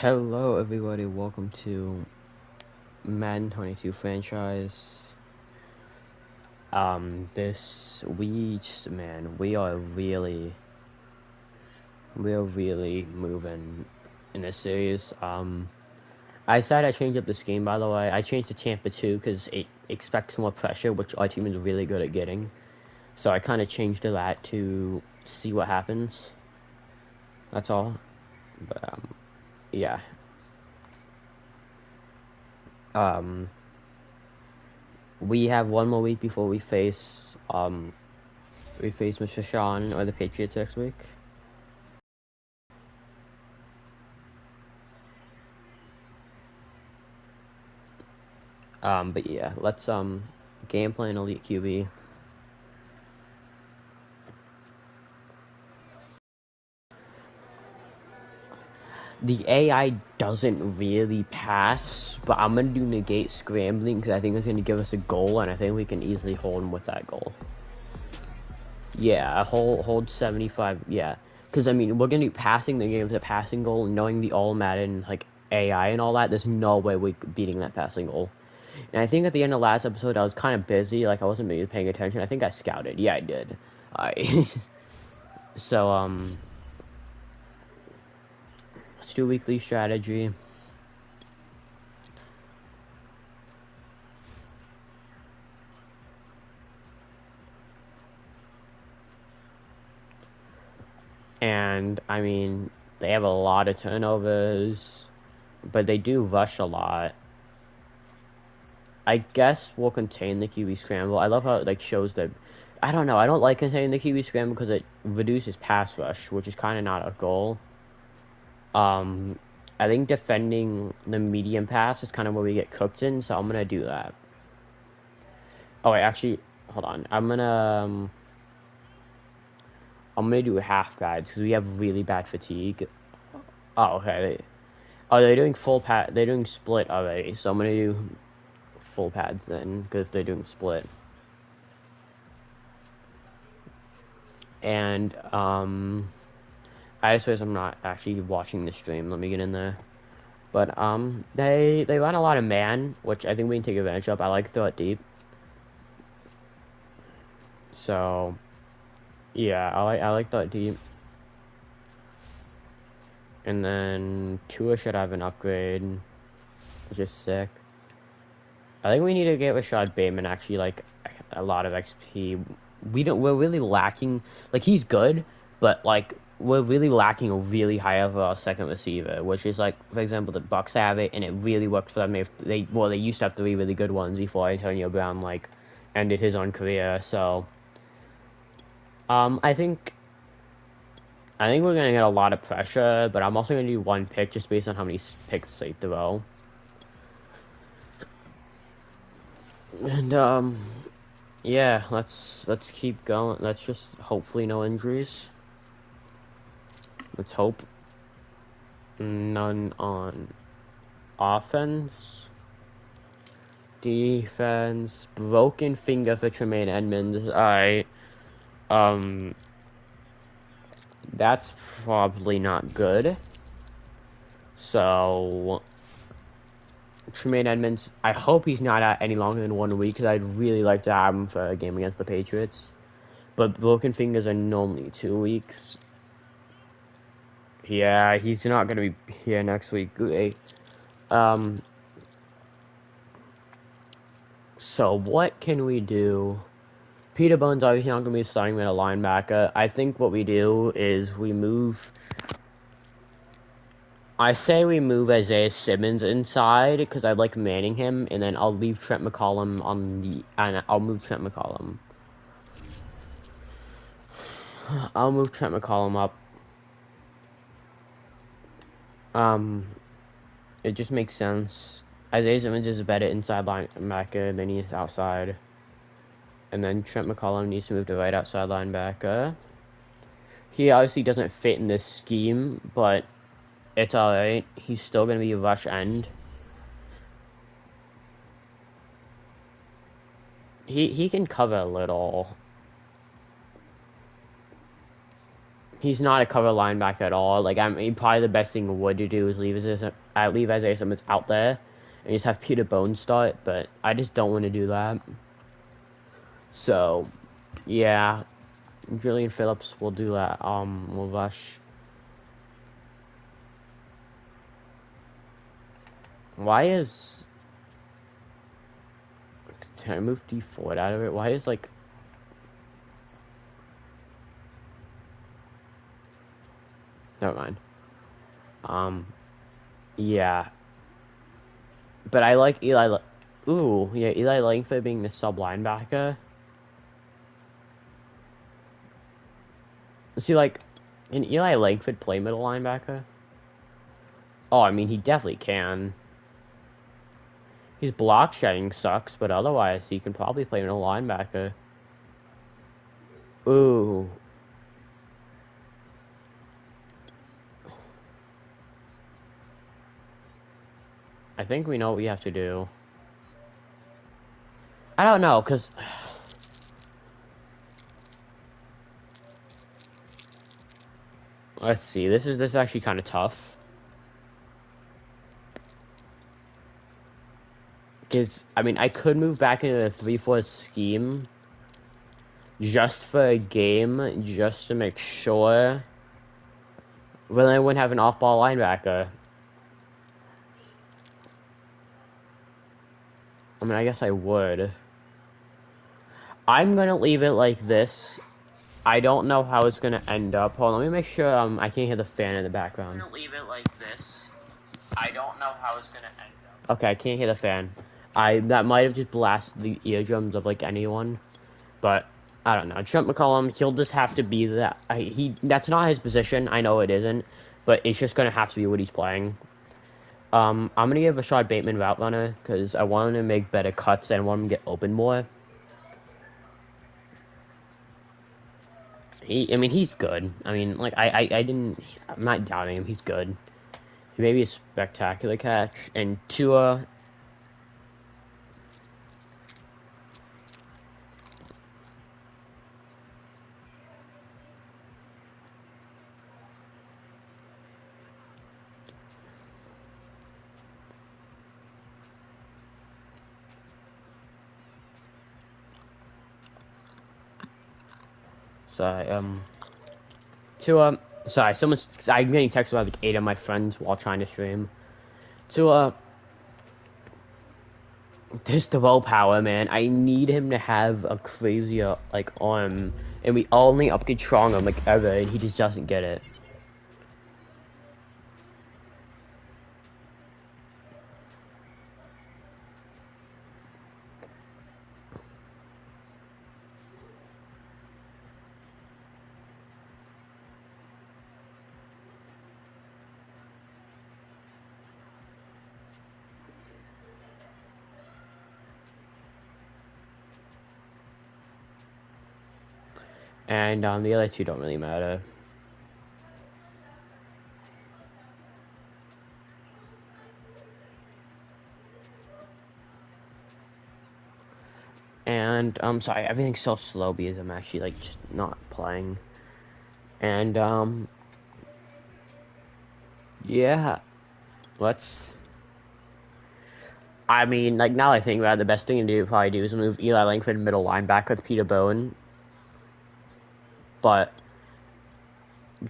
Hello everybody, welcome to Madden 22 franchise. This week, man, we are really moving in this series. I decided I changed up this game, by the way. I changed to Tampa 2 because it expects more pressure, which our team is really good at getting. So I kind of changed to that to see what happens. That's all. But, yeah. We have one more week before we face Mr. Sean or the Patriots next week. But yeah, let's game plan Elite QB. The AI doesn't really pass, but I'm gonna do negate scrambling because I think it's gonna give us a goal, and I think we can easily hold him with that goal. Yeah, hold 75. Yeah, because I mean we're gonna do passing the game with a passing goal, knowing the all Madden like AI and all that. There's no way we're beating that passing goal. And I think at the end of last episode I was kind of busy, like I wasn't really paying attention. I think I scouted. Yeah, I did. So let's do weekly strategy. And I mean, they have a lot of turnovers, but they do rush a lot. I guess we'll contain the QB scramble. I love how it like shows that. I don't know. I don't like containing the QB scramble because it reduces pass rush, which is kind of not a goal. I think defending the medium pass is kind of where we get cooked in, so I'm gonna do that. Oh wait, actually, hold on. I'm gonna do half guides because we have really bad fatigue. Oh, okay. Oh, they're doing full pad. They're doing split already, so I'm gonna do full pads then, because they're doing split. And I just realized I'm not actually watching the stream. Let me get in there. But they run a lot of man, which I think we can take advantage of. I like throw it deep. So yeah, I like throw it deep. And then Tua should have an upgrade, which is sick. I think we need to get Rashad Bateman actually like a lot of XP. We're really lacking, like he's good, but like we're really lacking a really high overall second receiver, which is like, for example, the Bucks have it and it really worked for them. If they used to have 3 really good ones before Antonio Brown like ended his own career. So I think we're gonna get a lot of pressure, but I'm also gonna do 1 pick just based on how many picks they throw. And yeah, let's keep going. Let's just hopefully no injuries. Let's hope none on offense. Defense, broken finger for Tremaine Edmonds. That's probably not good. So Tremaine Edmonds, I hope he's not out any longer than 1 week because I'd really like to have him for a game against the Patriots. But broken fingers are normally 2 weeks. Yeah, he's not gonna be here next week. Great. So what can we do? Peter Bone's obviously not gonna be starting at a linebacker. I think what we do is we move. I say we move Isaiah Simmons inside because I like manning him, and then I'll leave Trent McCollum on the. And I'll move Trent McCollum. I'll move Trent McCollum up. It just makes sense. Isaiah Simmons is a better inside linebacker than he is outside. And then Trent McCollum needs to move to right outside linebacker. He obviously doesn't fit in this scheme, but it's alright. He's still going to be a rush end. He can cover a little. He's not a cover linebacker at all. Like, probably the best thing would to do is leave Isaiah Simmons out there and just have Peter Bone start, but I just don't want to do that. So, yeah, Julian Phillips will do that. Will rush. Why is... Can I move D Ford out of it? Why is, like... Never mind. Yeah. But I like Eli... Ooh, yeah, Eli Langford being the sub-linebacker. See, like, can Eli Langford play middle linebacker? Oh, I mean, he definitely can. His block shedding sucks, but otherwise, he can probably play middle linebacker. Ooh. I think we know what we have to do. I don't know, because... Let's see, this is actually kind of tough. Because, I mean, I could move back into the 3-4 scheme just for a game, just to make sure. But then I wouldn't have an off-ball linebacker. I mean, I guess I would. I'm gonna leave it like this. I don't know how it's gonna end up. Hold on, let me make sure I can't hear the fan in the background. I'm gonna leave it like this. I don't know how it's gonna end up. Okay, I can't hear the fan. That might have just blasted the eardrums of like anyone, but I don't know. Trent McCollum, he'll just have to be that. That's not his position. I know it isn't, but it's just gonna have to be what he's playing. I'm gonna give Rashad Bateman route runner because I want him to make better cuts and I want him to get open more. I mean, he's good. I mean, like, I'm not doubting him. He's good. He may be a spectacular catch. And Tua... I'm getting texted by like 8 of my friends while trying to stream. This throw power, man. I need him to have a crazier, like, arm. And we only upgrade strong him, like, ever, and he just doesn't get it. And the other two don't really matter. And I'm sorry, everything's so slow because I'm actually like just not playing. And yeah, I mean, like, now I think about it, the best thing to probably do is move Eli Langford middle linebacker with Peter Bowen. But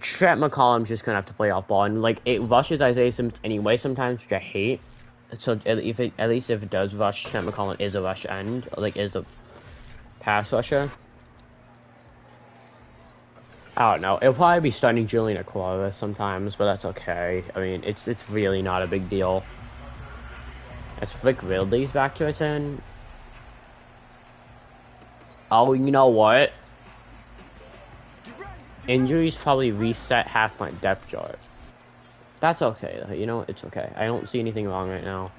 Trent McCollum's just gonna have to play off ball, and like it rushes Isaiah Simmons anyway sometimes, which I hate. So at least if it does rush, Trent McCollum is a rush end, like is a pass rusher. I don't know. It'll probably be starting Julian Aquara sometimes, but that's okay. I mean, it's really not a big deal. As Rick Ridley's back to us in. Oh, you know what? Injuries probably reset half my depth chart. That's okay, though. You know, it's okay. I don't see anything wrong right now.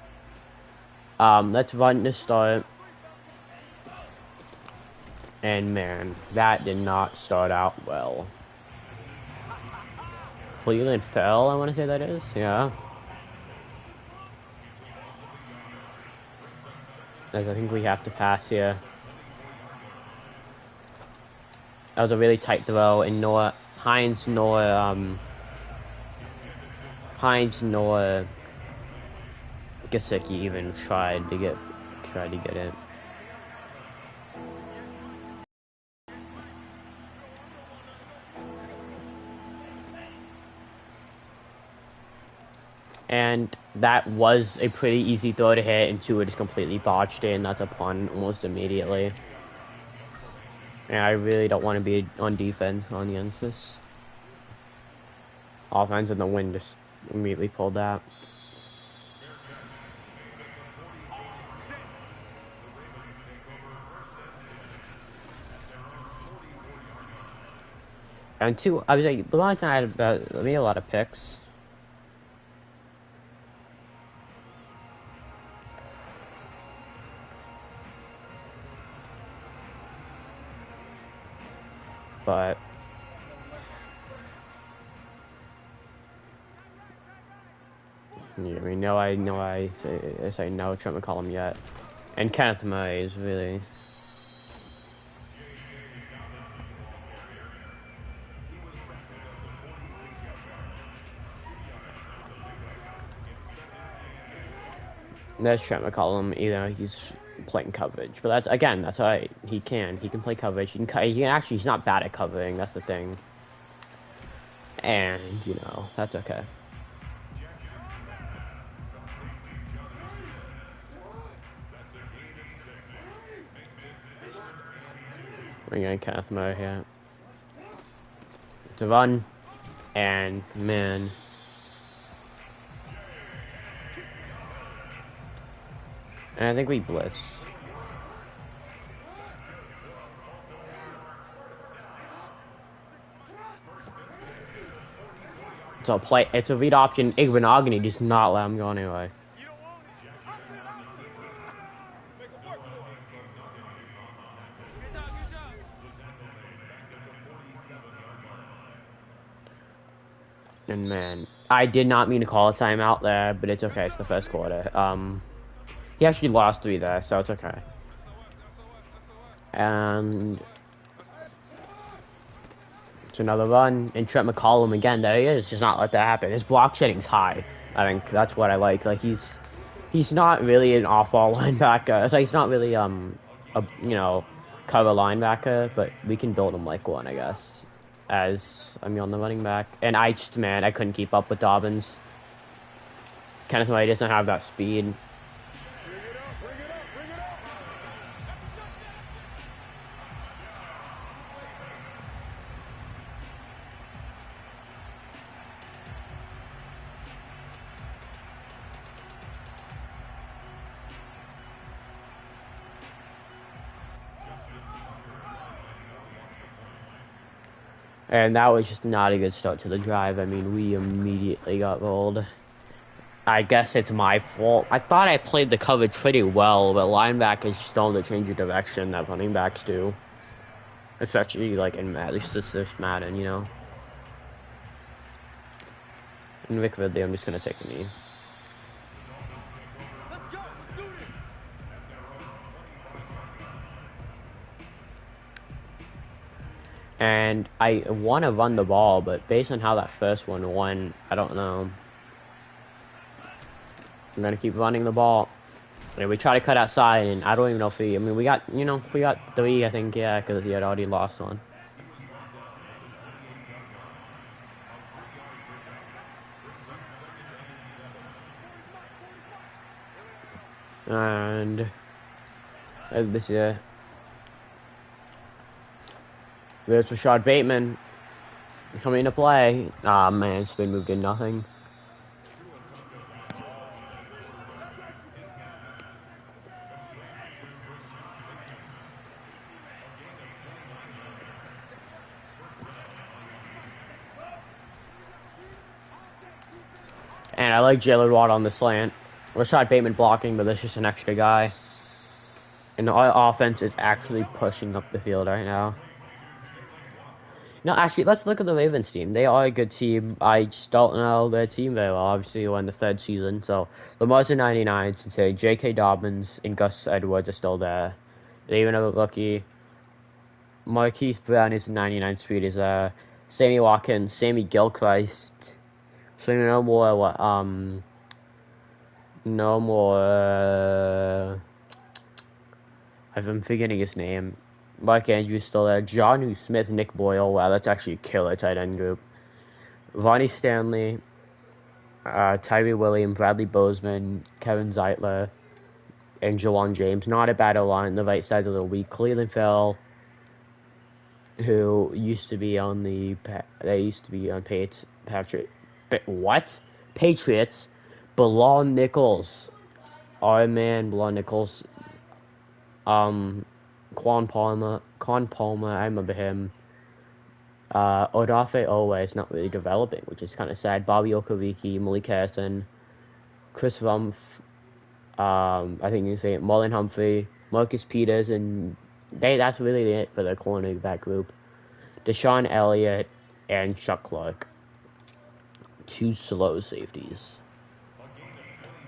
Let's run to start. And man, that did not start out well. Cleveland fell, I want to say that is. Yeah. As I think we have to pass here. That was a really tight throw, and you know what? Heinz nor Gesicki even tried to get it. And that was a pretty easy throw to hit, and Tua just completely botched it, and that's a punt almost immediately. And I really don't want to be on defense against this offense, and the wind just immediately pulled that. And two, I was like, the last time I made a lot of picks. But yeah, I mean, I say no Trent McCollum yet, and Kenneth Murray is really. There's Trent McCollum. He's playing coverage, but that's all right. He can play coverage. He can actually. He's not bad at covering. That's the thing. And that's okay. We're getting Kenneth Murray here to run, and man. And I think we blitz. So it's a read option. Igbenogany does not let him go anyway. And man, I did not mean to call a timeout there, but it's okay. It's the first quarter. He actually lost 3 there, so it's okay. And it's another run, and Trent McCollum again. There he is. Just not let that happen. His block shedding's high. I think that's what I like. Like he's not really an off-ball linebacker. So he's not really a cover linebacker, but we can build him like one, I guess. On the running back, and I couldn't keep up with Dobbins. Kenneth Murray doesn't have that speed. And that was just not a good start to the drive. I mean, we immediately got rolled. I guess it's my fault. I thought I played the coverage pretty well, but linebackers just don't have to change your direction that running backs do. Especially, like, in at least this Madden, In Vic Ridley, I'm just going to take a knee. And I want to run the ball, but based on how that first one went, I don't know. I'm going to keep running the ball. And we try to cut outside, and I don't even know if we got 3, I think, yeah, because he had already lost one. And as this year. There's Rashad Bateman coming into play. Ah, man, spin move did nothing. And I like Jalen Watt on the slant. Rashad Bateman blocking, but there's just an extra guy. And our offense is actually pushing up the field right now. No, actually, let's look at the Ravens team. They are a good team. I just don't know their team very well. Obviously, we're in the 3rd season, so Lamar's a 99, and say J.K. Dobbins and Gus Edwards are still there. They even have a rookie. Marquise Brown is a 99 speed is there. Sammy Watkins, Sammy Gilchrist. So no more no more. I'm forgetting his name. Mark Andrews still there. Jonnu Smith, Nick Boyle. Wow, that's actually a killer tight end group. Vonnie Stanley, Tyree Williams, Bradley Bozeman, Kevin Zeitler, and Jawan James. Not a bad line. The right side's a little weak. Cleveland Phil, who used to be on Patriots. Belon Nichols. Our man, Belon Nichols. Quan Palmer, I remember him. Odafe Owe is not really developing, which is kind of sad. Bobby Okereke, Malik Harrison, Chris Rumpf, I think you can say it, Marlon Humphrey, Marcus Peters, and that's really it for the cornerback group. Deshaun Elliott and Chuck Clark. 2 slow safeties.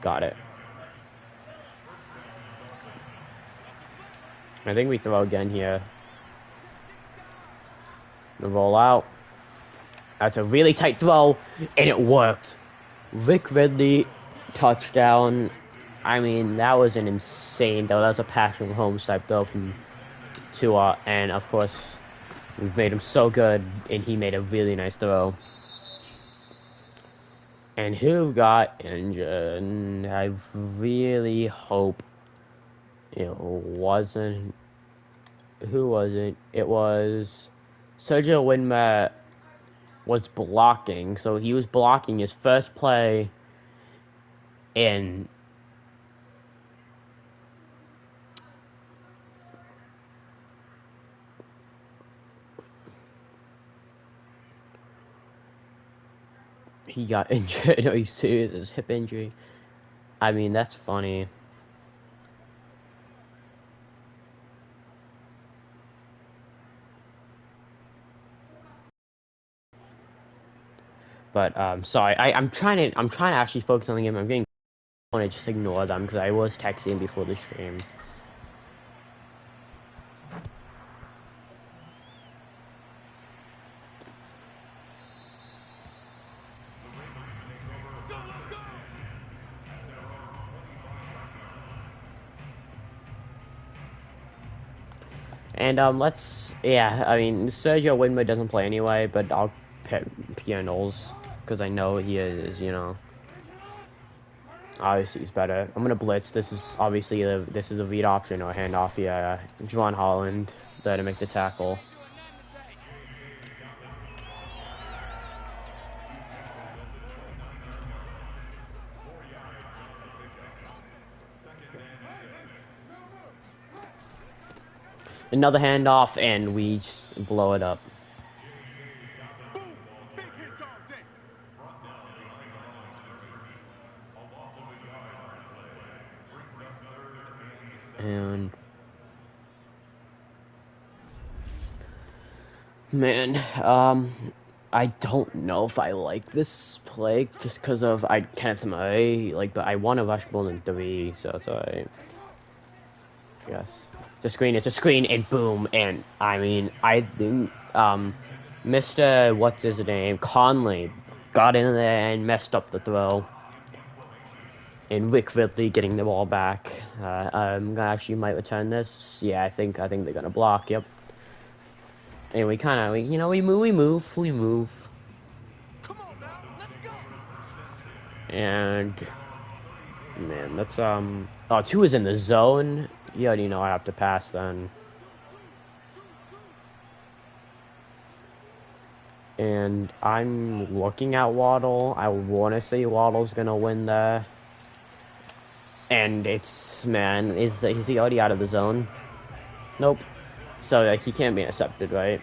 Got it. I think we throw again here. The roll out. That's a really tight throw, and it worked. Vic Ridley, touchdown. I mean, that was an insane throw. That was a Patrick Mahomes type throw from Tua, and of course, we've made him so good, and he made a really nice throw. And who got injured? I really hope it wasn't. Who was it? It was Sergio Winmet was blocking. So he was blocking his first play, and he got injured. Are you serious? His hip injury. I mean, that's funny. But sorry, I'm trying to actually focus on the game. I'm getting. I want to just ignore them because I was texting before the stream. And I mean, Sergio Winwood doesn't play anyway, but I'll pick Pierre Knowles because I know he is, obviously he's better. I'm gonna blitz. This is obviously this is a read option or handoff. Yeah, Juwan Holland there to make the tackle. Another handoff, and we just blow it up. And man, I don't know if I like this play just because of Kenneth Murray, but I want to rush more than 3, so it's alright. Yes. It's a screen, and boom, and I mean, I think, Mr. What's his name? Conley got in there and messed up the throw. And Rick Ridley getting the ball back. Actually might return this. Yeah, I think they're gonna block, yep. And we move. Come on now, let's go. And man, that's 2 is in the zone. You already know I have to pass then. And I'm looking at Waddle. I want to say Waddle's gonna win there. And is he already out of the zone? Nope. So he can't be intercepted, right?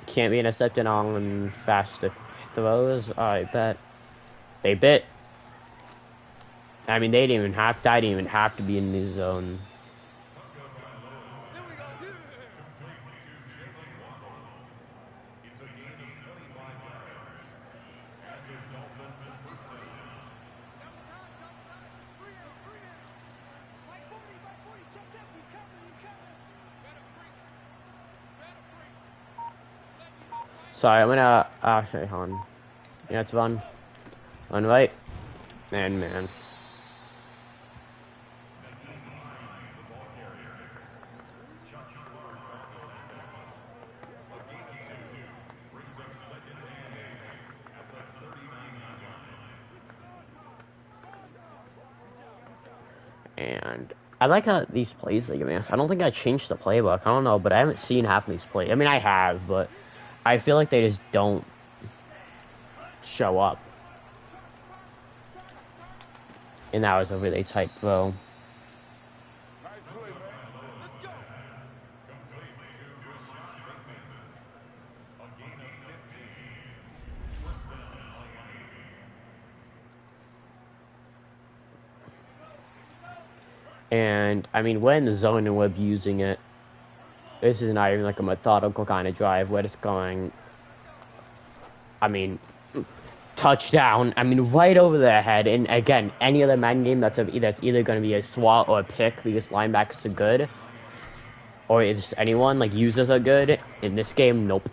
Can't be intercepted on fast throws. I bet they bit. I mean, I didn't even have to be in the zone. Sorry, I'm gonna actually hold on. Yeah, it's one. One right. And man. And I like how these plays they give us. I don't think I changed the playbook. I don't know, but I haven't seen half of these plays. I mean, I have, but I feel like they just don't show up. And that was a really tight throw. And I mean, we're in the zone and we're abusing it. This is not even like a methodical kind of drive. We're just going, I mean, touchdown. I mean, right over their head. And again, any other Madden game that's either going to be a swat or a pick because linebackers are good, or it's anyone like users are good. In this game, nope.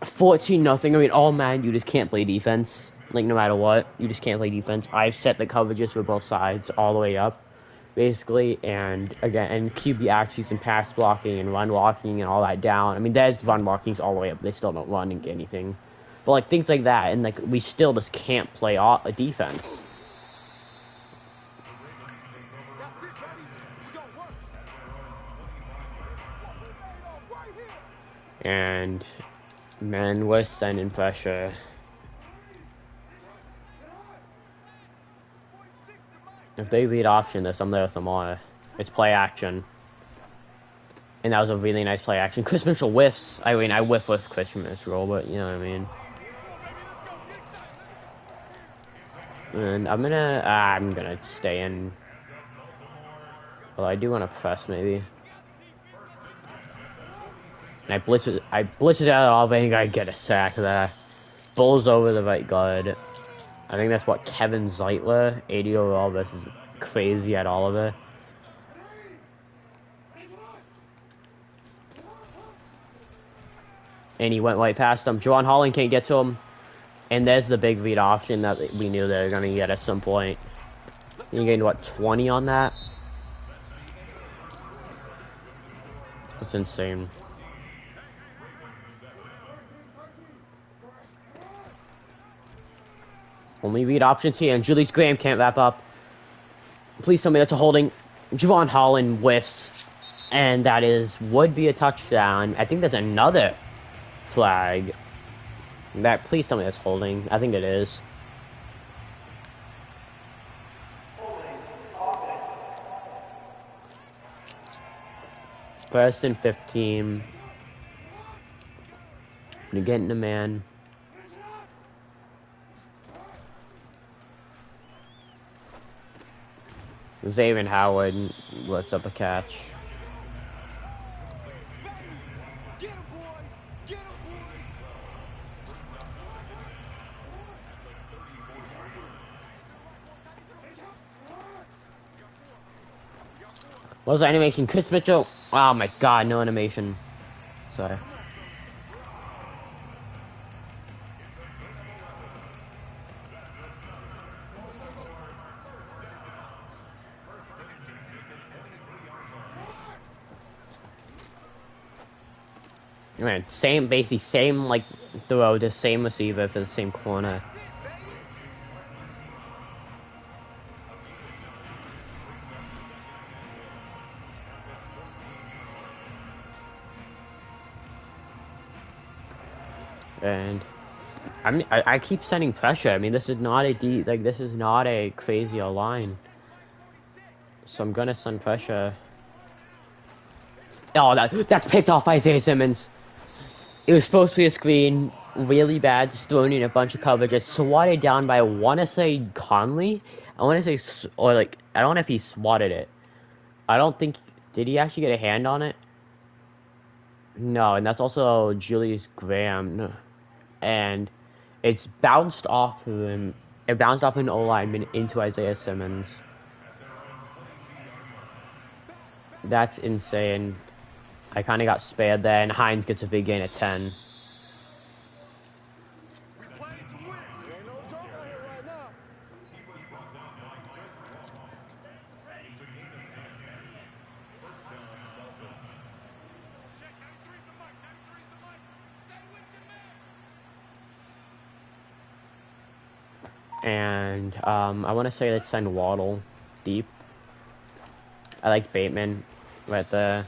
14-0. I mean, all Madden, you just can't play defense. Like no matter what, you just can't play defense. I've set the coverages for both sides all the way up, basically, and again, and QB actions and pass blocking and run blocking and all that down. I mean, there's run blockings all the way up. They still don't run and get anything. But like things like that, and like we still just can't play a defense. And man, we're sending pressure. If they read option this, I'm there with them on it. It's play action. And that was a really nice play action. Chris Mitchell whiffs. I mean, I whiff with Chris Mitchell, but you know what I mean. And I'm gonna stay in. Well, I do want to press maybe. And I blitz it out of it, and I get a sack there. Bulls over the right guard. I think that's what Kevin Zeitler, 80 overall versus crazy at Oliver. And he went right past him. Juwan Holland can't get to him. And there's the big read option that we knew they were going to get at some point. You gained, what, 20 on that? That's insane. Only read options here, and Julius Graham can't wrap up. Please tell me that's a holding. Juwan Holland whiffs, and that would be a touchdown. I think that's another flag. Please tell me that's holding. I think it is. First and 15. You're getting a man. Xavier Howard lets up a catch. What was the animation? Chris Mitchell? Oh my god, no animation. Sorry. Man, basically same like throw, just same receiver for the same corner. And I keep sending pressure. I mean, this is not this is not a crazy line. So I'm gonna send pressure. Oh, that's picked off Isaiah Simmons. It was supposed to be a screen, really bad, just thrown in a bunch of coverage. It's swatted down by, I want to say, Conley? I want to say, or like, I don't know if he swatted it. I don't think, did he actually get a hand on it? No, and that's also Julius Graham. And it's bounced off of him. It bounced off an O-lineman into Isaiah Simmons. That's insane. I kind of got spared there, and Hines gets a big gain at 10. And I want to say let's send Waddle deep. I like Bateman, but I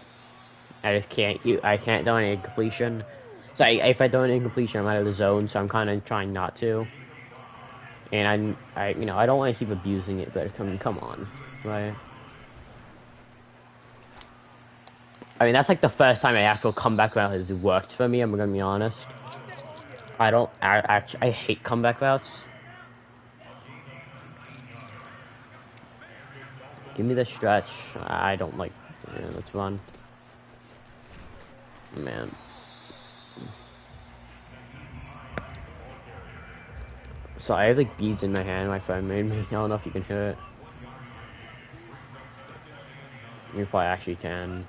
just can't. I can't do any incompletion. So if I do an incompletion, I'm out of the zone. So I'm kind of trying not to. And I don't want to keep abusing it, but come on, right? I mean, that's like the first time an actual comeback route has worked for me. I'm gonna be honest. I hate comeback routes. Give me the stretch. I don't like. Yeah, let's run. Man. So I have like beads in my hand. My friend made me. I don't know if you can hear it. You probably actually can.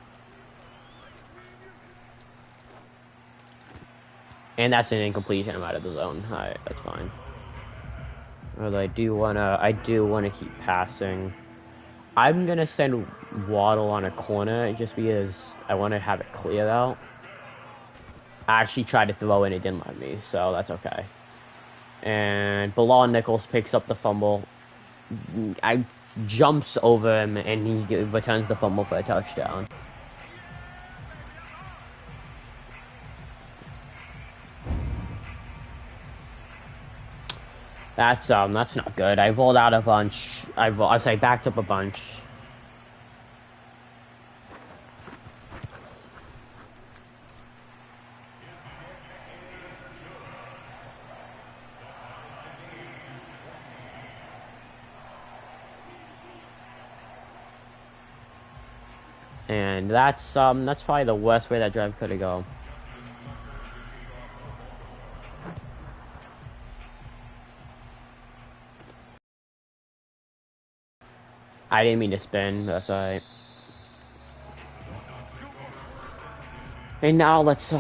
And that's an incompletion. I'm out of the zone. Alright, that's fine. But I do wanna keep passing. I'm gonna send Waddle on a corner just because I want to have it clear out. I actually tried to throw and it didn't let me, so that's okay. And Bilal Nichols picks up the fumble. I jumps over him and he returns the fumble for a touchdown. That's not good. I rolled out a bunch. I backed up a bunch. And that's probably the worst way that drive could have gone. I didn't mean to spin. That's alright. And now let's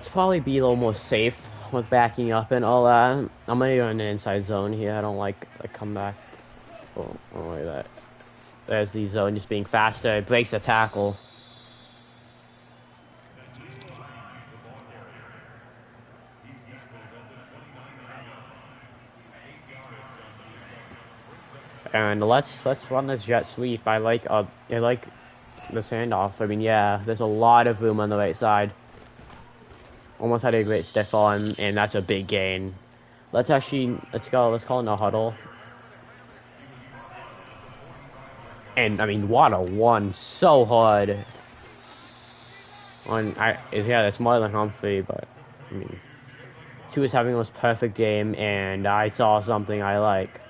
probably be a little more safe with backing up and all that. I'm gonna go in the inside zone here. I don't like comeback. Oh, look at that. There's the zone just being faster. It breaks the tackle. And let's run this jet sweep. I like this handoff. I mean, yeah, there's a lot of room on the right side. Almost had a great stiff on, and that's a big gain. Let's go. Let's call it no huddle. And I mean, Waddle won so hard. That's more than Humphrey, but I mean, two is having the most perfect game, and I saw something I like.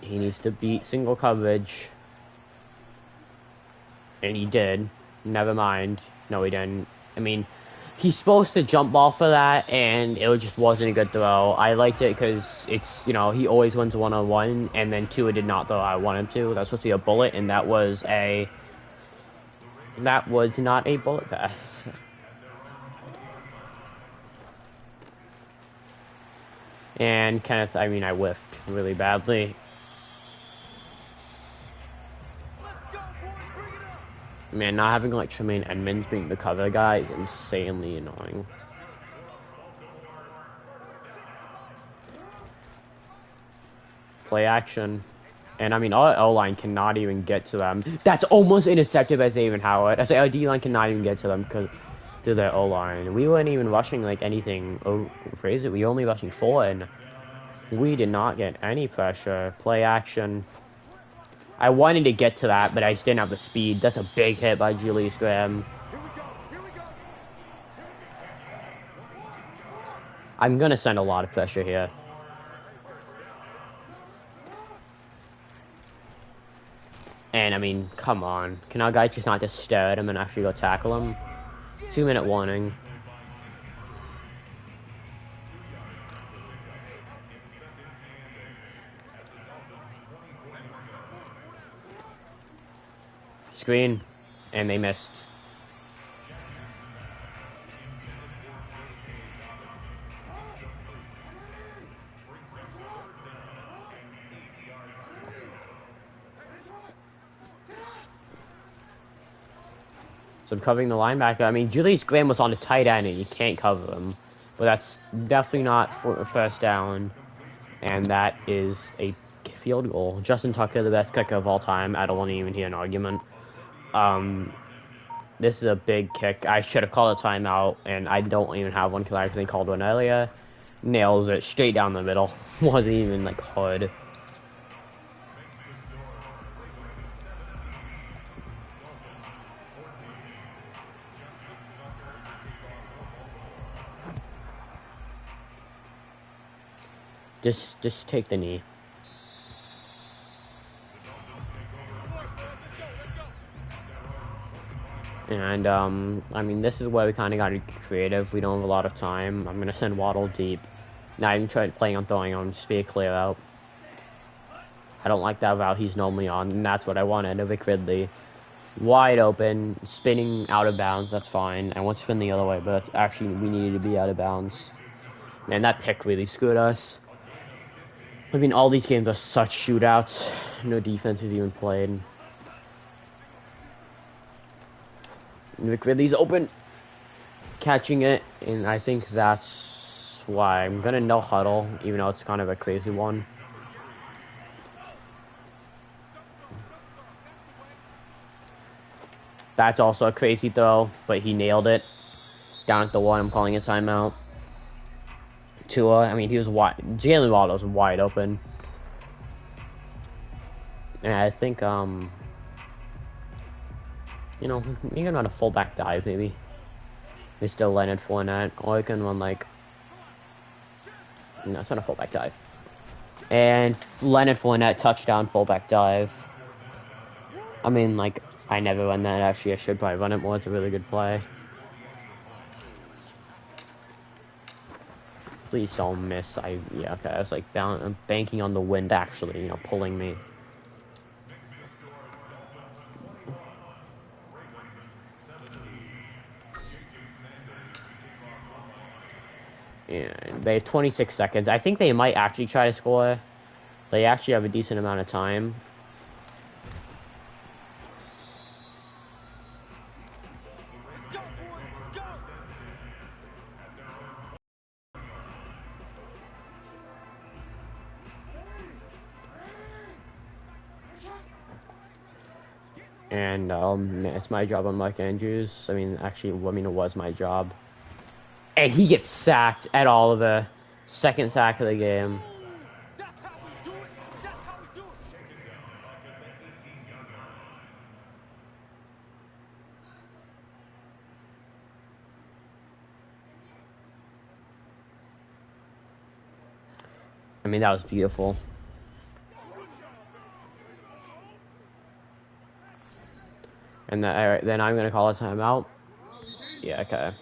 He needs to beat single coverage. And he did. Never mind. No, he didn't. I mean, he's supposed to jump ball for that, and it just wasn't a good throw. I liked it because it's, he always wins one-on-one, and then Tua did not throw I want him to. That's supposed to be a bullet, and that was not a bullet pass. And Kenneth, I mean, I whiffed really badly. Man, not having like Tremaine Edmonds being the cover guy is insanely annoying. Play action. And I mean, our O-line cannot even get to them. That's almost intercepted by Xavier Howard. I say our D-line cannot even get to them because through their O-line. We weren't even rushing like anything. Oh, phrase it. We were only rushing 4, and we did not get any pressure. Play action. I wanted to get to that, but I just didn't have the speed. That's a big hit by Julius Graham. I'm going to send a lot of pressure here. And, I mean, come on. Can our guy just not just stare at him and actually go tackle him? 2-minute warning. Screen. And they missed. So I'm covering the linebacker. I mean, Julius Graham was on the tight end, and you can't cover him. but that's definitely not for a first down, and that is a field goal. Justin Tucker, the best kicker of all time. I don't want to even hear an argument. This is a big kick. I should have called a timeout, and I don't even have one because I accidentally called one earlier. Nails it straight down the middle. Wasn't even like hard. Just take the knee. And I mean, this is where we kind of got to be creative. We don't have a lot of time. I'm gonna send Waddle deep. Not even try playing on throwing on, just be a clear out. I don't like that route he's normally on, and that's what I wanted. A Vic Ridley, wide open, spinning out of bounds. That's fine. I want to spin the other way, but actually we needed to be out of bounds. Man, that pick really screwed us. I mean, all these games are such shootouts. No defense is even played. Vic Ridley's open, catching it, and I think that's why I'm gonna no huddle, even though it's kind of a crazy one. That's also a crazy throw, but he nailed it. Down at the one, I'm calling a timeout. Tua, I mean, he was wide. Jalen Waddle was wide open. And I think, you know, you can run a fullback dive, maybe. He's still Leonard Fournette. Or you can run, like... No, it's not a fullback dive. And Leonard Fournette, touchdown, fullback dive. I mean, like, I never run that, actually. I should probably run it more. It's a really good play. Please don't miss. Yeah, okay. I was like I'm banking on the wind actually, you know, pulling me. And they have 26 seconds. I think they might actually try to score. They actually have a decent amount of time. And it's my job on Mike Andrews. I mean, actually, it was my job. And he gets sacked at all of the second sack of the game. I mean, that was beautiful. And then I'm gonna call a timeout. Yeah, okay.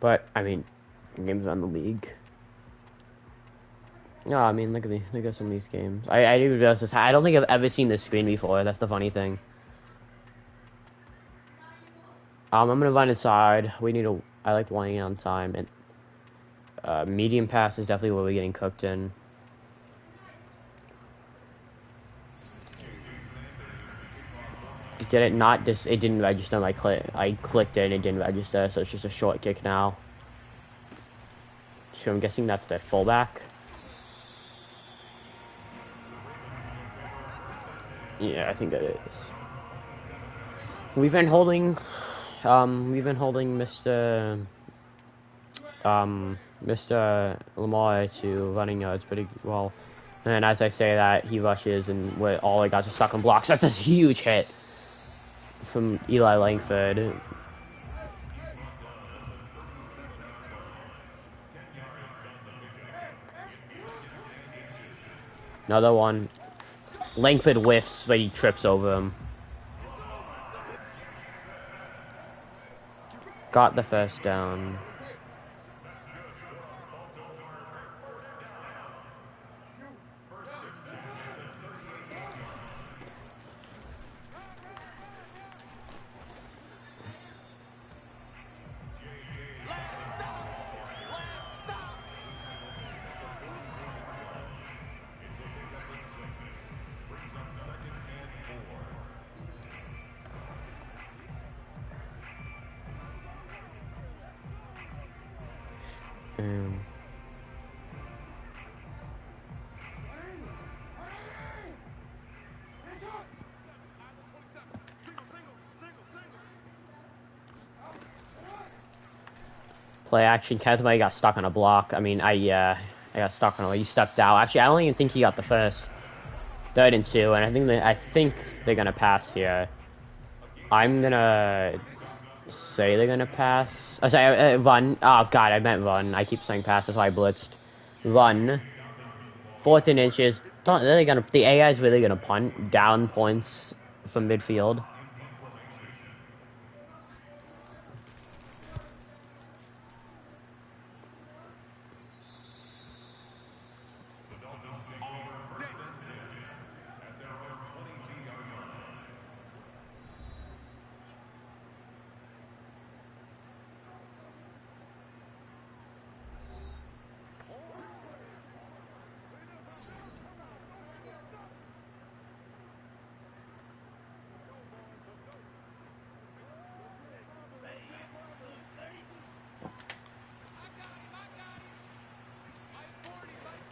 But I mean, games on the league. No, I mean, look at some of these games. I didn't realize this. I don't think I've ever seen this screen before. That's the funny thing. I'm gonna run inside. I like running on time, and medium pass is definitely where we're getting cooked in. Did it not just? It didn't register. I clicked it, and it didn't register. So it's just a short kick now. So I'm guessing that's the fullback. Yeah, I think that is. We've been holding Mr. Lamar to running yards pretty well. And as I say that, he rushes, and all the guys are stuck on blocks. That's a huge hit from Eli Langford. Another one. Langford whiffs, but he trips over him. Got the first down. Um, play action. Kenneth May got stuck on a block. I mean, I got stuck on a. He stepped out. Actually, I don't even think he got the first. 3rd and 2, and I think they're gonna pass here. I'm gonna say they're gonna pass. I say run. Oh god, I meant run. I keep saying pass. That's why I blitzed. Run. 4th and inches. The AI is really gonna punt down points from midfield.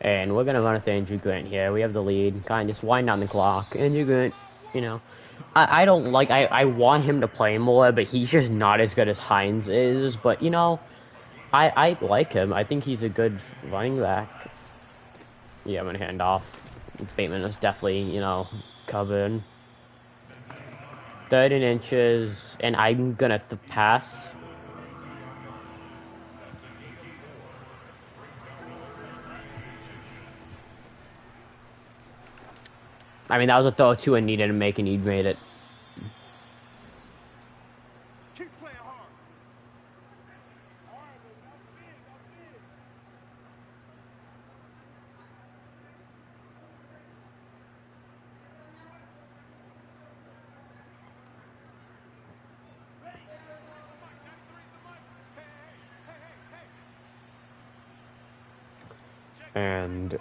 And we're gonna run with Andrew Grant here. We have the lead. Kind of just wind down the clock. Andrew Grant, you know, I don't like. I want him to play more, but he's just not as good as Hines is. But you know, I like him. I think he's a good running back. Yeah, I'm gonna hand off. Bateman is definitely, you know, covered. 3rd and inches, and I'm gonna pass. I mean, that was a throw two and needed to make, and he made it. And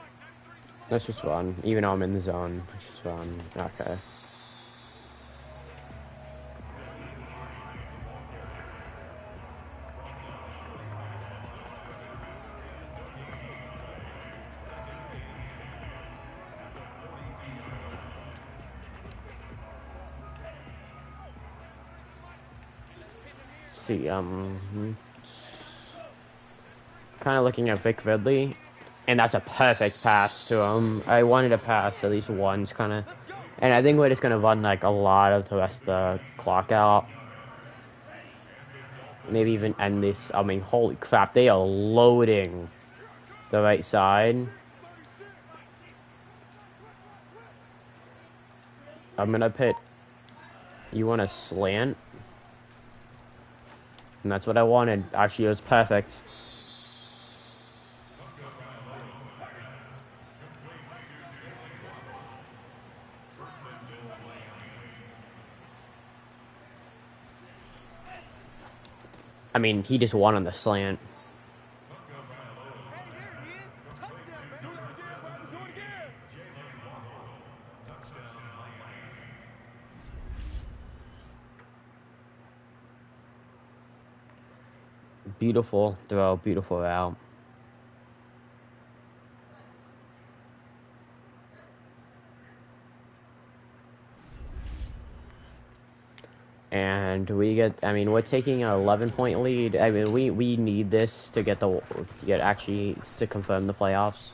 let's just run, even though I'm in the zone. Let's just run. Okay. See, kind of looking at Vic Ridley, and that's a perfect pass to him. I wanted to pass at least once, kind of, and I think we're just gonna run like a lot of the rest of the clock out. Maybe even end this. I mean, holy crap, they are loading the right side. I'm gonna put. You want a slant? And that's what I wanted. Actually, it was perfect. I mean, he just won on the slant. Beautiful throw, beautiful route. And we get, I mean, we're taking an 11-point lead. I mean, we need this to get actually to confirm the playoffs.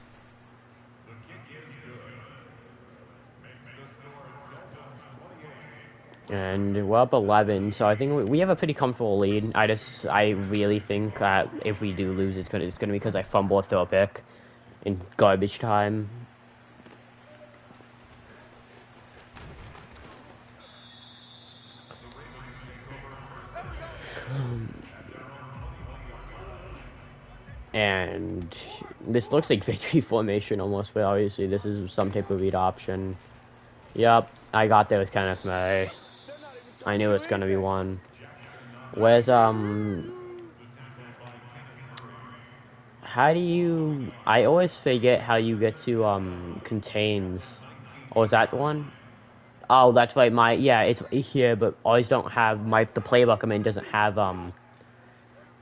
And we're up 11, so I think we have a pretty comfortable lead. I really think that if we do lose, it's gonna be because I fumble a throw pick in garbage time. And this looks like victory formation almost, but obviously this is some type of read option. Yep, I got there with Kenneth May. I knew it's gonna be one. Where's how do you? I always forget how you get to contains. Oh, is that the one? Oh, that's right. It's here, but always don't have the playbook. I mean, doesn't have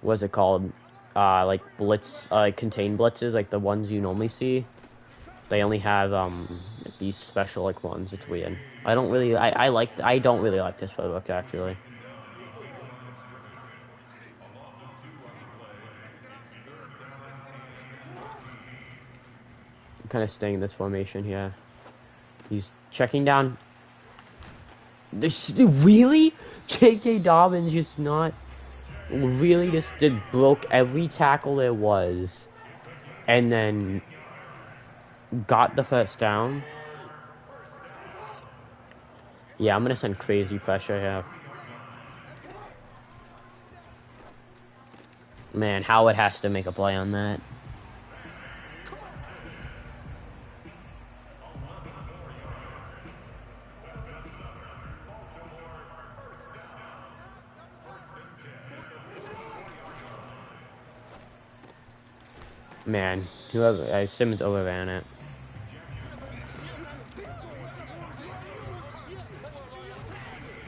what's it called? like blitz, contain blitzes, like the ones you normally see. They only have these special like ones. It's weird. I don't really I don't really like this playbook actually. I'm kind of staying in this formation here. He's checking down. This really, J.K. Dobbins just not really just broke every tackle there was, and then got the first down. Yeah, I'm gonna send crazy pressure here. Man, Howard has to make a play on that. Man, whoever Simmons overran it.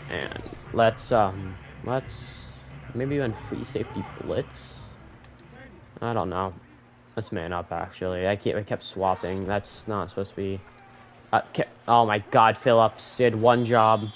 And let's maybe run free safety blitz. I don't know. Let's man up actually. I kept swapping. That's not supposed to be. Oh my God, Phillips did one job.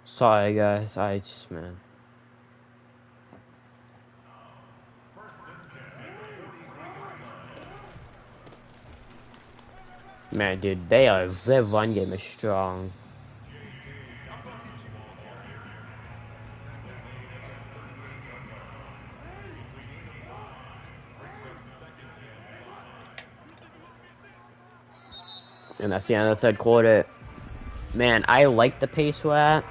Sorry guys, man. Man, dude, their run game is strong. And that's the end of the third quarter. Man, I like the pace we're at.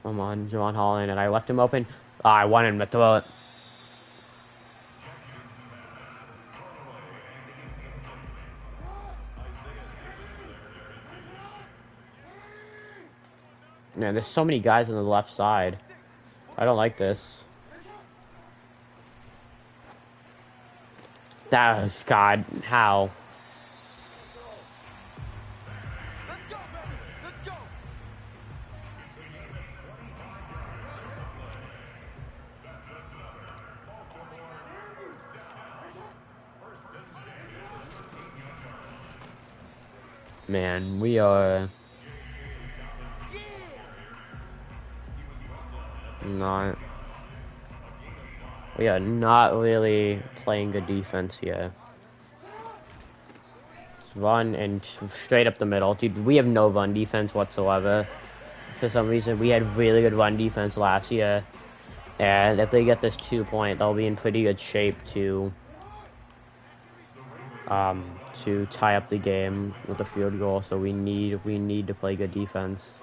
Come on, Javon Holland, and I left him open. I wanted him to throw it. Man, there's so many guys on the left side. I don't like this. That was, God, how? Man, we are not really playing good defense here. Let's run and straight up the middle. Dude, we have no run defense whatsoever. For some reason, we had really good run defense last year. And if they get this 2 point, they'll be in pretty good shape to tie up the game with a field goal. So we need to play good defense.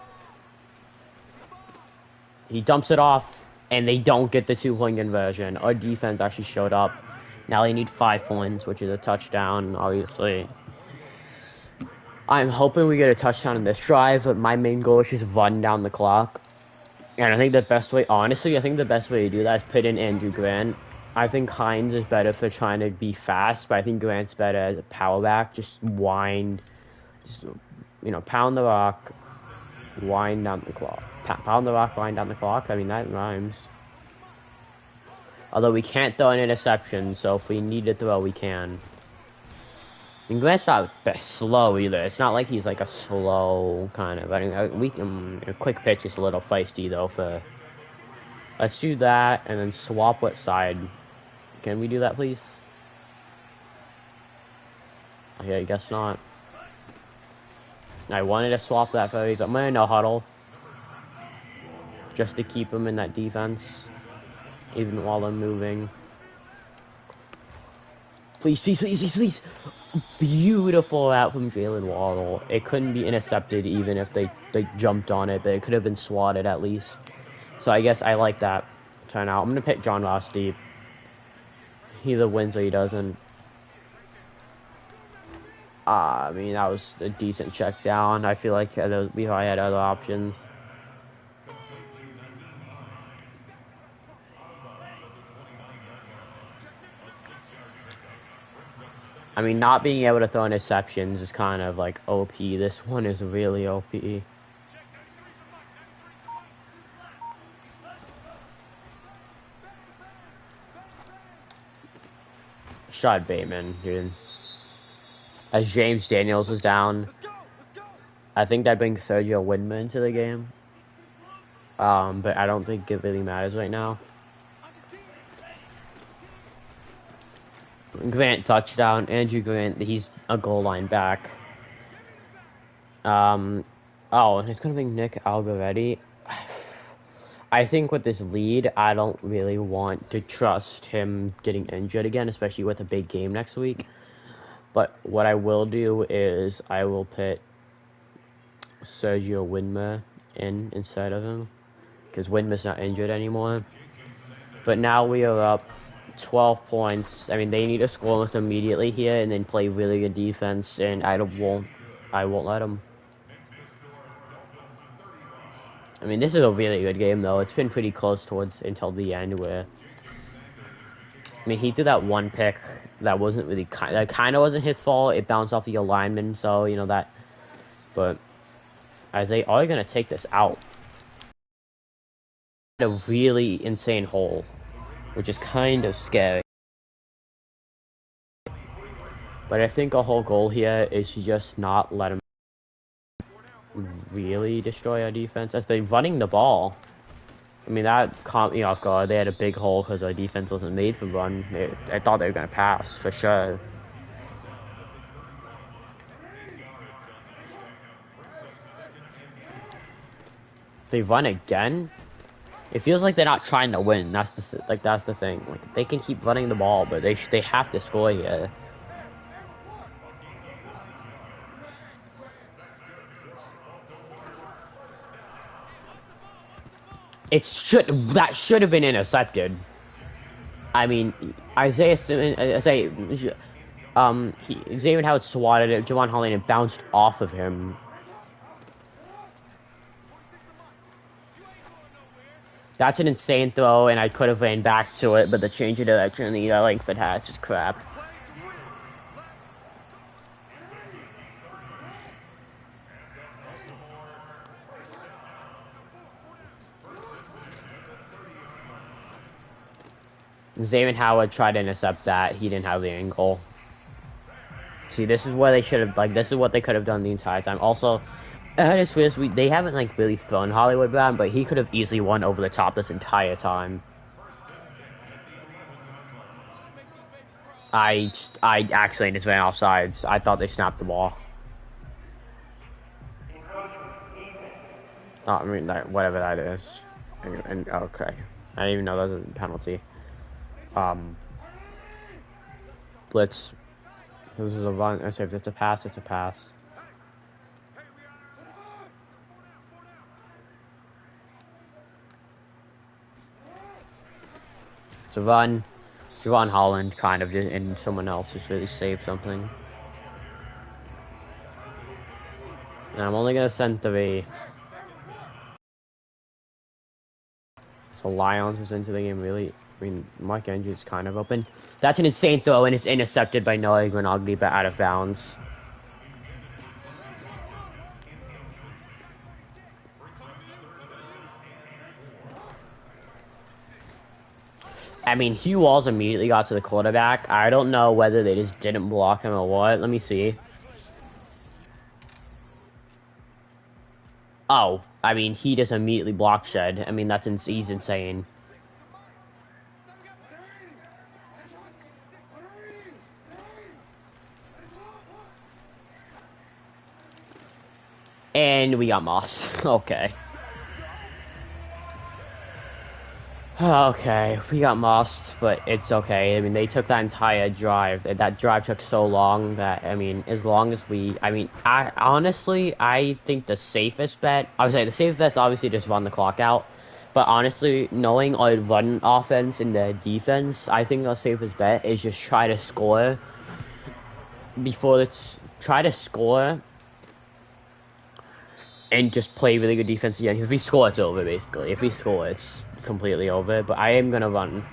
He dumps it off, and they don't get the 2-point conversion. Our defense actually showed up. Now they need 5 points, which is a touchdown, obviously. I'm hoping we get a touchdown in this drive, but my main goal is just run down the clock. And I think the best way, honestly, to do that is put in Andrew Grant. I think Hines is better for trying to be fast, but I think Grant's better as a power back. Just wind, just you know, pound the rock, wind down the clock. Pound the rock, wind down the clock. I mean, that rhymes. Although we can't throw an interception, so if we need to throw, we can. And Grant's not slow either. It's not like he's like a slow kind of. I mean, we can. A quick pitch is a little feisty though. For let's do that and then swap what side. Can we do that, please? Okay, I guess not. I wanted to swap that for these. I'm gonna no huddle just to keep him in that defense, even while I'm moving. Please, please, please, please, please. Beautiful out from Jalen Waddle. It couldn't be intercepted even if they jumped on it, but it could have been swatted at least. So I guess I like that turnout. I'm going to pick John Ross deep. He either wins or he doesn't. I mean, that was a decent check down. I feel like we probably had other options. I mean, not being able to throw interceptions is kind of like OP. This one is really OP. Shot Bateman, dude. As James Daniels is down, I think that brings Sergio Widman into the game. But I don't think it really matters right now. Grant touchdown. Andrew Grant, he's a goal line back. Oh, it's gonna be Nick Algoretti. I think with this lead, I don't really want to trust him getting injured again, especially with a big game next week. But what I will do is I will put Sergio Widmer instead of him, because Widmer's not injured anymore. But now we are up 12 points. I mean, they need to score almost immediately here and then play really good defense, and I won't let them. I mean, this is a really good game, though. It's been pretty close until the end, where I mean, he threw that one pick that wasn't really that kind of wasn't his fault. It bounced off the alignment, so you know that. But as they are gonna take this out, a really insane hole, which is kind of scary. But I think a whole goal here is to just not let him really destroy our defense as they're running the ball. I mean, that caught me off guard. They had a big hole because our defense wasn't made for run. I thought they were going to pass, for sure. They run again? It feels like they're not trying to win. That's the thing. Like, they can keep running the ball, but they have to score here. That should have been intercepted. I mean, Xavier Howard swatted it. Javon Holland, and bounced off of him. That's an insane throw, and I could have ran back to it, but the change of direction the length it has is crap. Xavier Howard tried to intercept that. He didn't have the angle. See, this is where they should have, this is what they could have done the entire time. Also, they haven't, really thrown Hollywood Brown, but he could have easily won over the top this entire time. I accidentally just ran off sides. I thought they snapped the ball. Oh, I mean, whatever that is. And okay. I didn't even know that was a penalty. Blitz. This is a run. I say if it's a pass, it's a pass. It's a run. Javon Holland kind of did, and someone else just really saved something. And I'm only gonna send 3. So Lions is into the game really. I mean, Mike Andrews kind of open. That's an insane throw, and it's intercepted by Noah Grenogli, but out of bounds. I mean, Hugh Walls immediately got to the quarterback. I don't know whether they just didn't block him or what. Let me see. Oh, I mean, he just immediately blocked Shed. I mean, he's insane. And we got mossed. Okay. Okay, we got mossed, but it's okay. I mean, they took that entire drive. That drive took so long that, I mean, as long as I honestly, I think the safest bet, I would say the safest bet's obviously just run the clock out. But honestly, knowing our run offense and the defense, I think our safest bet is just try to score try to score and just play really good defense again. If we score, it's over, basically. If we score, it's completely over. But I am going to run.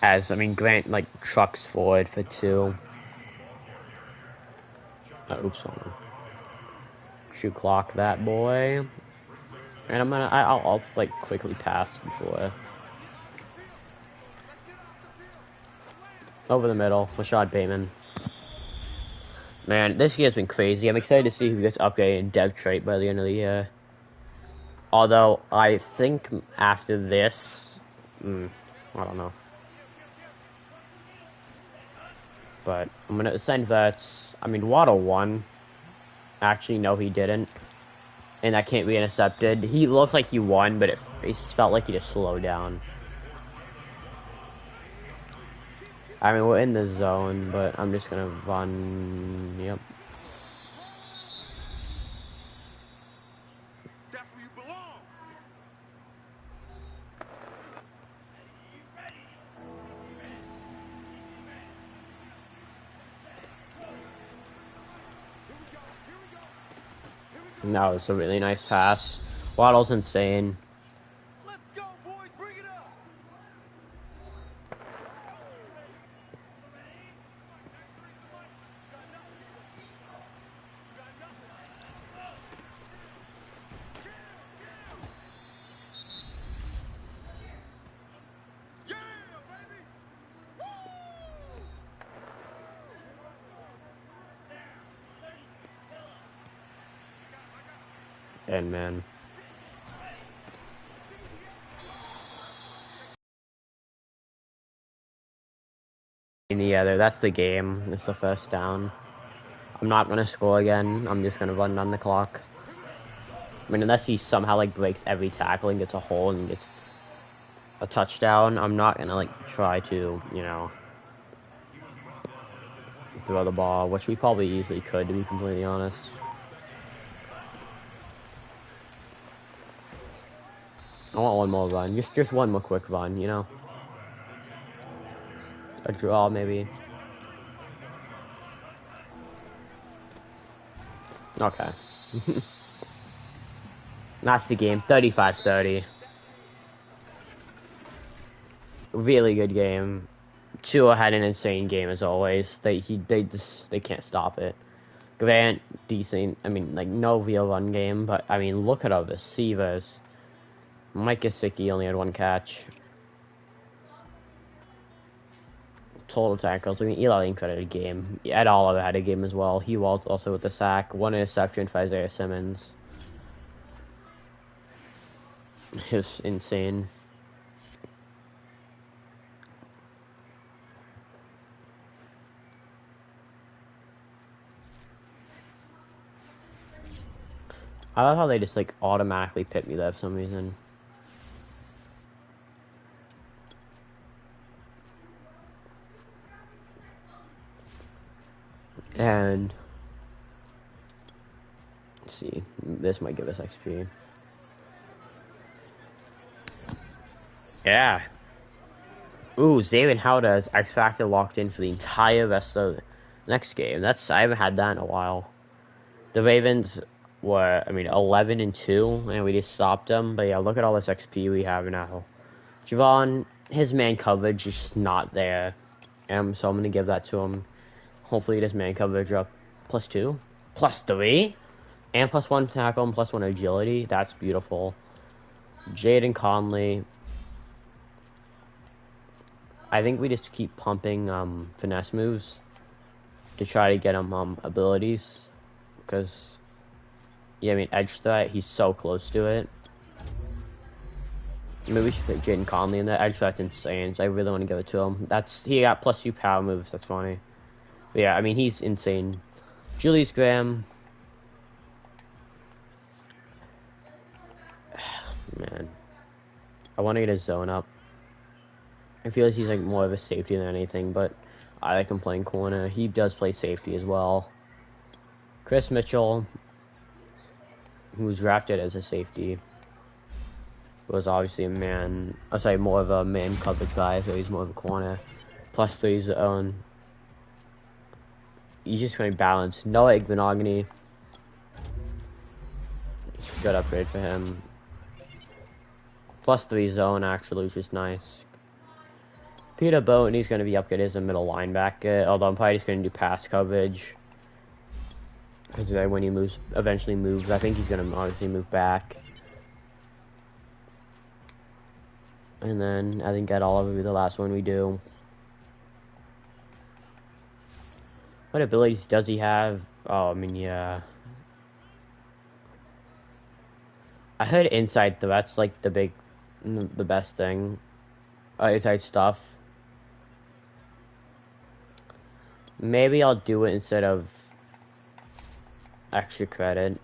As, I mean, Grant, like, trucks forward for 2. Oops, hold on. Shoot clock that boy. And I'll like, quickly pass before. Over the middle, Rashad Bateman. Man, this year's been crazy. I'm excited to see who gets upgraded in dev trait by the end of the year. Although, I think after this... I don't know. But I'm going to assign vets. I mean, Waddle won. Actually, no, he didn't. And that can't be intercepted. He looked like he won, but it felt like he just slowed down. I mean, we're in the zone, but I'm just going to run... Yep. That's where you belong. No, it's a really nice pass. Waddle's insane. Let's go, boys. Bring it up. Yeah, baby. And man. In the other, that's the game. It's the first down. I'm not going to score again. I'm just going to run on the clock. I mean, unless he somehow, like, breaks every tackle and gets a hole and gets a touchdown, I'm not going to, like, try to, you know, throw the ball, which we probably easily could, to be completely honest. I want one more run. Just one more quick run, you know? A draw, maybe. Okay. That's the game. 35-30. Really good game. Tua had an insane game as always. They can't stop it. Grant, decent. I mean, like, no real run game, but I mean, look at our receivers. Mike Gesicki only had 1 catch. Total tackles. I mean, Eli Lincoln had a game. Ed Oliver had a game as well. He was also with the sack. 1 interception for Isaiah Simmons. It was insane. I love how they just, like, automatically pick me there for some reason. And let's see, this might give us XP. Yeah. Ooh, Xavier Howard has X Factor locked in for the entire rest of the next game. I haven't had that in a while. The Ravens were, I mean, 11-2, and we just stopped them. But yeah, look at all this XP we have now. Javon, his man coverage is just not there. So I'm gonna give that to him. Hopefully, this man coverage up +2, +3. And +1 tackle and +1 agility. That's beautiful. Jaden Conley. I think we just keep pumping finesse moves to try to get him abilities. Because, yeah, I mean, edge threat, he's so close to it. Maybe we should put Jaden Conley in there. Edge threat's insane, so I really want to give it to him. He got +2 power moves. That's funny. But yeah, I mean, he's insane. Julius Graham. Man. I want to get his zone up. I feel like he's like more of a safety than anything, but I like him playing corner. He does play safety as well. Chris Mitchell, who was drafted as a safety, was obviously a man. I'll say more of a man coverage guy, so he's more of a corner. +3 zone. He's just going to balance. Noah Igbenogany. Good upgrade for him. +3 zone, actually, which is nice. Peter Bowen, he's going to be upgraded as a middle linebacker, although I'm probably just going to do pass coverage. Because when he eventually moves, I think he's going to obviously move back. And then I think that all will be the last one we do. What abilities does he have? Oh, I mean, yeah. I heard inside threats like the best thing. Inside stuff. Maybe I'll do it instead of extra credit.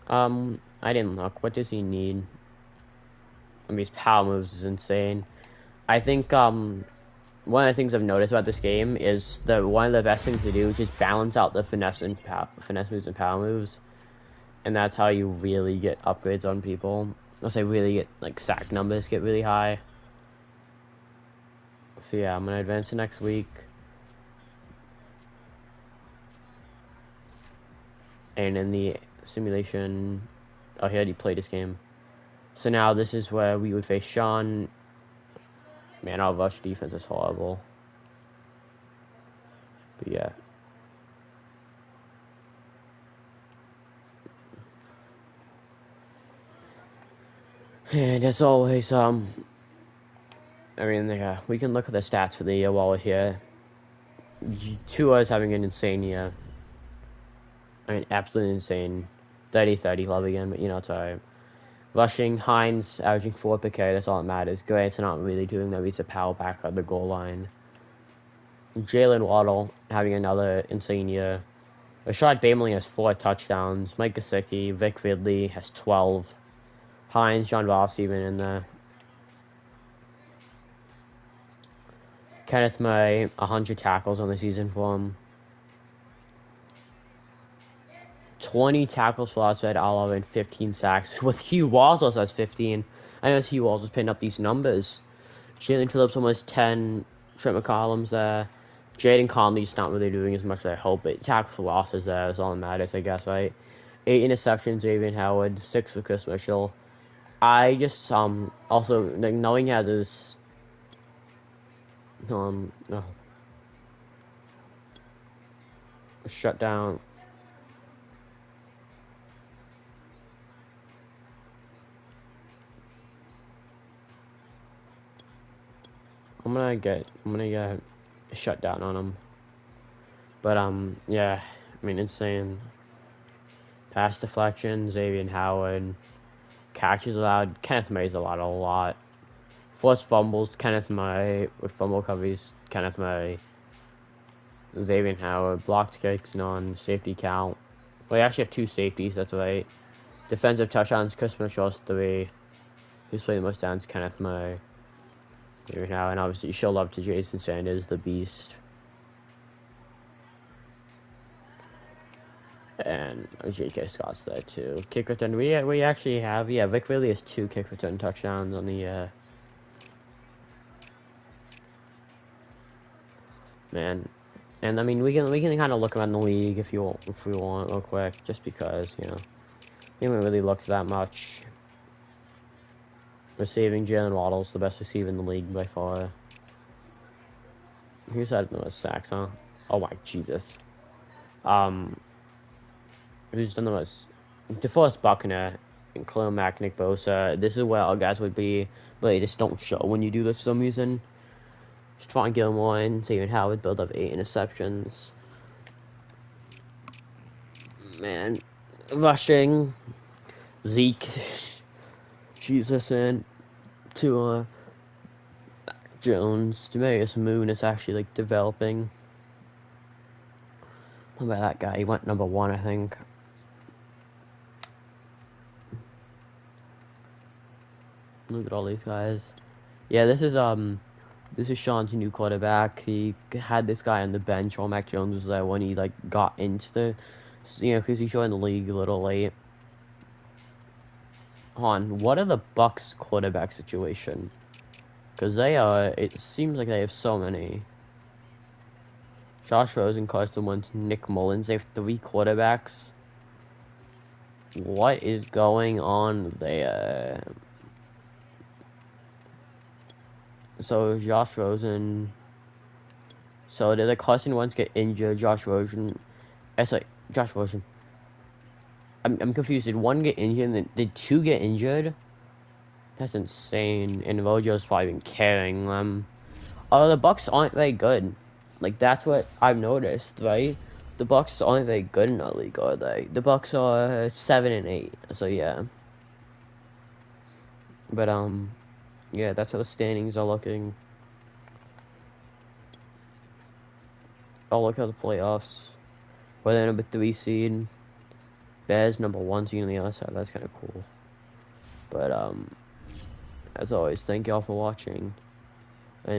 I didn't look. What does he need? I mean, his power moves is insane. I think, one of the things I've noticed about this game is one of the best things to do is just balance out the finesse moves and power moves. And that's how you really get upgrades on people. I'll say really get, like, sack numbers get really high. So yeah, I'm going to advance to next week. And in the simulation... Oh, he already played this game. So now this is where we would face Sean. Man, our rush defense is horrible. But yeah. And as always, I mean, yeah, we can look at the stats for the year while we're here. Tua is having an insane year. I mean, absolutely insane. 30-30 love again, but you know, it's alright. Rushing, Hines averaging 4 per carry, that's all that matters. Grant's not really doing that, he's a power back on the goal line. Jalen Waddle having another insane year. Rashad Bateman has 4 touchdowns. Mike Gesicki, Vic Ridley has 12. Hines, John Ross even in there. Kenneth Murray, 100 tackles on the season for him. 20 tackles for outside Oliver and 15 sacks. With Hugh Walls also has 15. I know Hugh Walls was putting up these numbers. Jalen Phillips almost 10. Trent McCollum's there. Jaden Conley's not really doing as much as I hope, but tackles for losses there. That's all that matters, I guess, right? 8 interceptions, Xavier Howard. 6 for Chris Mitchell. I just, also, like, knowing how this, shut down. I'm gonna get shut down on him. But, yeah, I mean, insane. Pass deflection, Xavier Howard. Catches allowed. Kenneth Murray's allowed a lot. Forced fumbles, Kenneth Murray. With fumble coverage, Kenneth Murray. Xavier Howard. Blocked kicks, none. Safety count. Well, we actually have 2 safeties, that's right. Defensive touchdowns, Chris Mitchell has 3. Who's played the most downs? Kenneth Murray. Here now, and obviously show love to Jason Sanders, the beast. And J.K. Scott's there too. Kick return. We actually have, yeah, Vic really has 2 kick return touchdowns on the man. And I mean, we can kind of look around the league if we want real quick, just because, you know, we haven't really looked that much. Receiving, Jalen Waddle's the best receiver in the league by far. Here's had the most sacks, huh? Oh my Jesus. who's done the most? DeForest Buckner and Khalil Mack, Nick Bosa. This is where our guys would be, but they just don't show when you do this for some reason. Stephon Gilmore and Xavier Howard build up 8 interceptions. Man, rushing Zeke, Jesus, man. To Jones, Demarius Moon is actually like developing. How about that guy? He went number 1, I think. Look at all these guys. Yeah, this is Sean's new quarterback. He had this guy on the bench while Mac Jones was there when he like got into the, because he joined the league a little late. What are the Bucks quarterback situation? Because it seems like they have so many. Josh Rosen, Carson Wentz, Nick Mullins. They have 3 quarterbacks. What is going on there? So Josh Rosen. So did Carson Wentz get injured? Josh Rosen. Josh Rosen. I'm confused. Did 1 get injured? And then did 2 get injured? That's insane. And Rojo's probably been carrying them. Oh, the Bucks aren't very good. Like, that's what I've noticed, right? The Bucks aren't very good in our league, are they? The Bucks are 7-8. So yeah. But yeah, that's how the standings are looking. Oh, look how the playoffs. Where they're number 3 seed. Bears number 1 seed on the other side. That's kind of cool. But as always, thank y'all for watching.